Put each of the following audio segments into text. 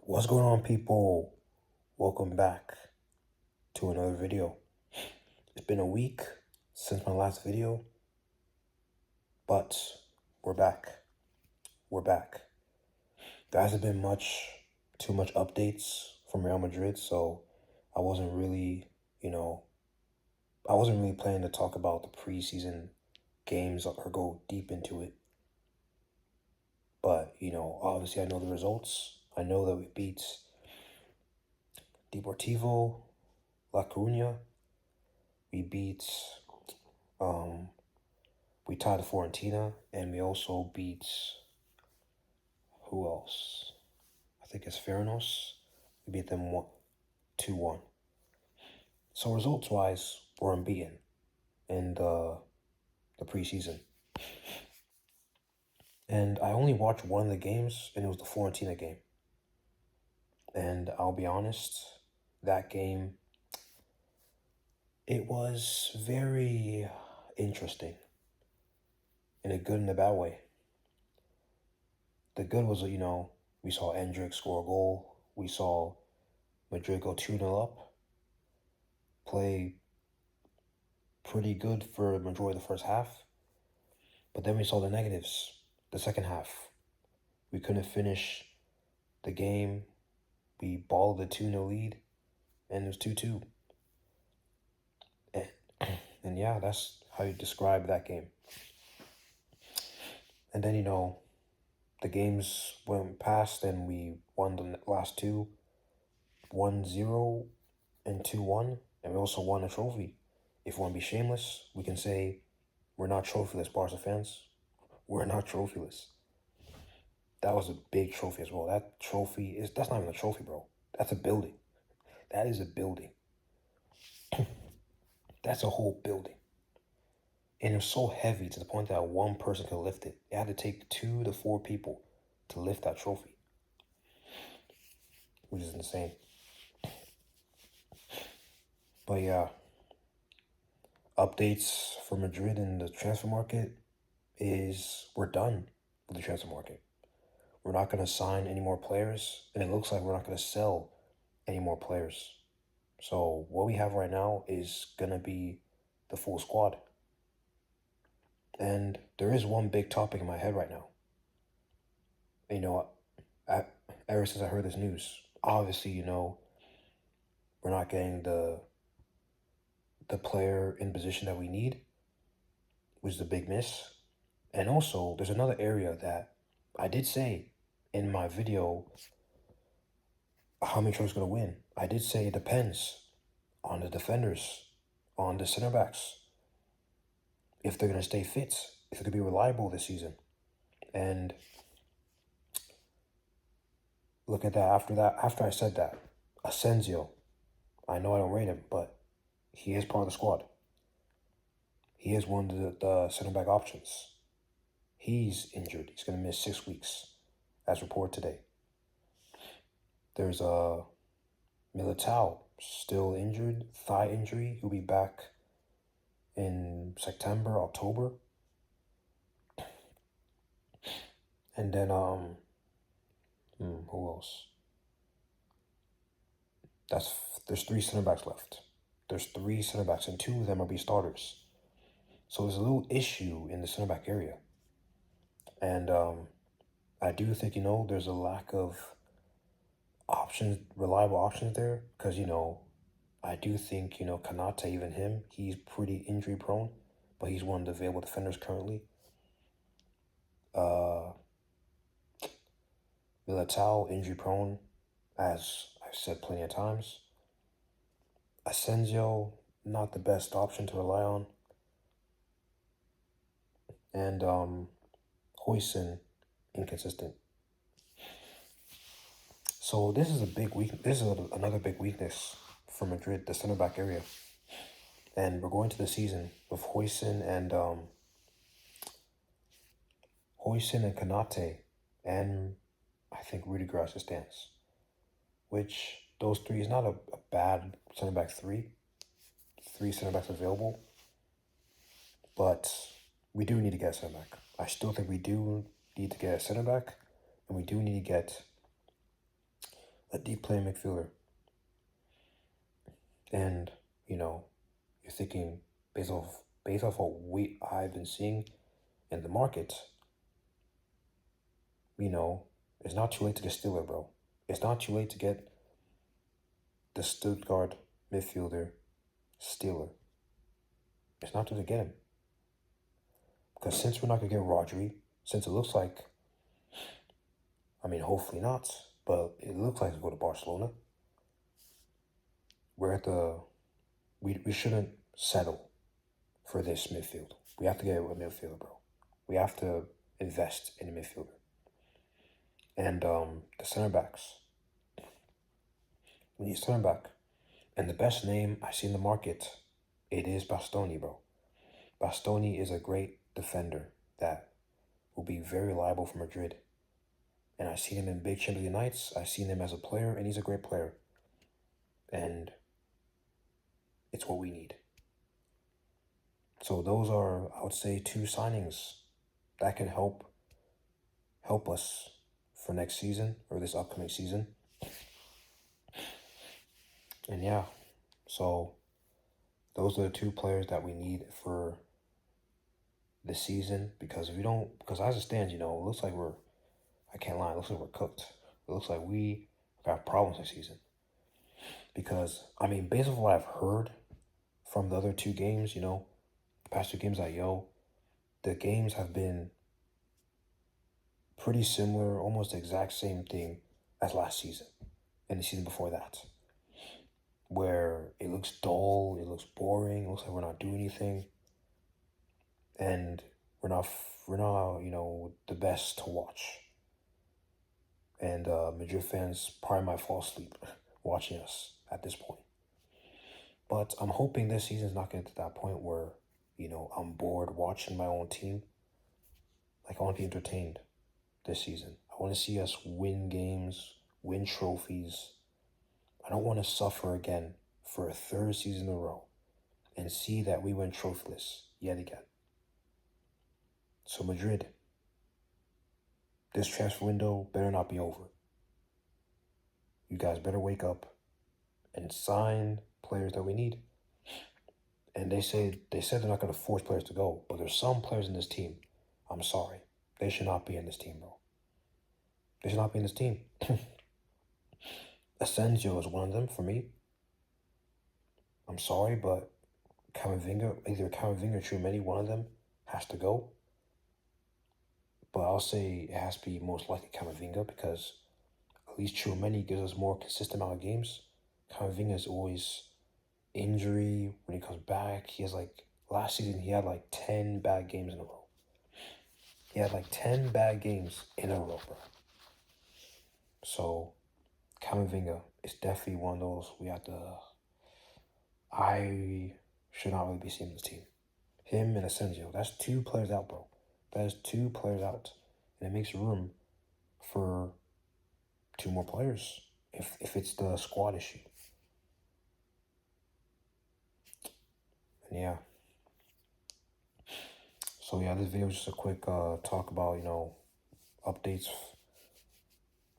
What's going on, people? Welcome back to another video. It's been a week since my last video, but we're back. We're back. There hasn't been too much updates from Real Madrid, so I wasn't really, I wasn't really planning to talk about the preseason games or go deep into it. But, obviously I know the results. I know that we beat Deportivo La Coruña. We beat we tied Fiorentina, and we also beat, who else? I think it's Feranos. We beat them 2-1. So results-wise, we're unbeaten in the preseason. And I only watched one of the games, and it was the Fiorentina game. And I'll be honest, that game, it was very interesting in a good and a bad way. The good was, we saw Endrick score a goal. We saw Madrid go 2-0 up, play pretty good for the majority of the first half. But then we saw the negatives, the second half. We couldn't finish the game. We balled the 2-0 lead, and it was 2-2. And yeah, that's how you describe that game. And then, the games went past, and we won the last two, 1-0 and 2-1, and we also won a trophy. If we want to be shameless, we can say we're not trophyless, Barca fans. We're not trophyless. That was a big trophy as well. That trophy that's not even a trophy, bro. That's a building. That is a building. That's a whole building. And it was so heavy to the point that one person could lift it. It had to take 2 to 4 people to lift that trophy, which is insane. But yeah, updates for Madrid in the transfer market is we're done with the transfer market. We're not going to sign any more players, and it looks like we're not going to sell any more players. So what we have right now is going to be the full squad. And there is one big topic in my head right now. Ever since I heard this news, obviously, we're not getting the player in position that we need, which is a big miss. And also, there's another area that I did say in my video how many trophies going to win. I did say it depends on the defenders, on the center backs, if they're going to stay fit, if they're going to be reliable this season. And look at that. After I said that, Asensio, I know I don't rate him, but he is part of the squad. He is one of the center back options. He's injured. He's going to miss 6 weeks, as reported today. There's Militao, still injured, thigh injury. He'll be back in September, October. And then, who else? There's 3 center backs left. There's 3 center backs, and 2 of them will be starters. So there's a little issue in the center back area. And I do think, there's a lack of options, reliable options there. Because, I do think, Kanata, even him, he's pretty injury prone. But he's one of the available defenders currently. Militao, injury prone, as I've said plenty of times. Asensio, not the best option to rely on. And Huijsen, inconsistent. So this is a big weakness. This is another big weakness for Madrid, the center back area. And we're going to the season with Huijsen and Kanate, and I think Rudiger as a stance. Which those 3 is not a bad center back 3. 3 center backs available. But we do need to get a center back. I still think we do need to get a center back, and we do need to get a deep playing midfielder. And, you know, you're thinking based off of what I've been seeing in the market, you know, it's not too late to get Stiller, bro. It's not too late to get the Stuttgart midfielder Stiller. It's not too late to get him. Because since we're not gonna get Rodri, since it looks like, I mean, hopefully not, but it looks like to go to Barcelona. We're at the we shouldn't settle for this midfield. We have to get a midfielder, bro. We have to invest in a midfielder. And the center backs. We need center back. And the best name I see in the market, it is Bastoni, bro. Bastoni is a great defender that will be very reliable for Madrid. And I've seen him in big Champions League nights. I've seen him as a player, and he's a great player. And it's what we need. So those are, I would say, two signings that can help us for next season or this upcoming season. And yeah, so those are the two players that we need for this season, because if we don't, because as it stands, you know, it looks like I can't lie, it looks like we're cooked. It looks like we got problems this season. Because, I mean, based on what I've heard from the other two games, you know, the past two games the games have been pretty similar, almost the exact same thing as last season and the season before that, where it looks dull, it looks boring, it looks like we're not doing anything, and we're not, you know, the best to watch. And Madrid fans probably might fall asleep watching us at this point. But I'm hoping this season's not getting to that point where, you know, I'm bored watching my own team. Like, I want to be entertained this season. I want to see us win games, win trophies. I don't want to suffer again for a third season in a row and see that we went trophyless yet again. So Madrid, this transfer window better not be over. You guys better wake up and sign players that we need. And they said they're not going to force players to go, but there's some players in this team. I'm sorry, they should not be in this team, bro. They should not be in this team. Asensio is one of them for me. I'm sorry, but either Camavinga or Tchouaméni, one of them has to go. But I'll say it has to be most likely Camavinga, because at least Tchouaméni gives us more consistent amount of games. Camavinga is always injury when he comes back. He has last season he had 10 bad games in a row. He had 10 bad games in a row, bro. So Camavinga is definitely one of those we have to. I should not really be seeing this team. Him and Asensio. That's two players out, bro. That is two players out. And it makes room for two more players if it's the squad issue. And yeah. So yeah, this video is just a quick talk about, you know, updates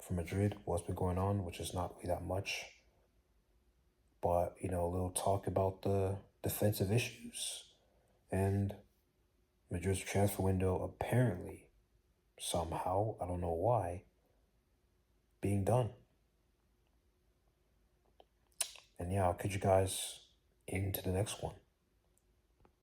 for Madrid, what's been going on, which is not really that much. But, you know, a little talk about the defensive issues and Madrid's transfer window apparently, somehow, I don't know why, being done. And yeah, I'll catch you guys into the next one.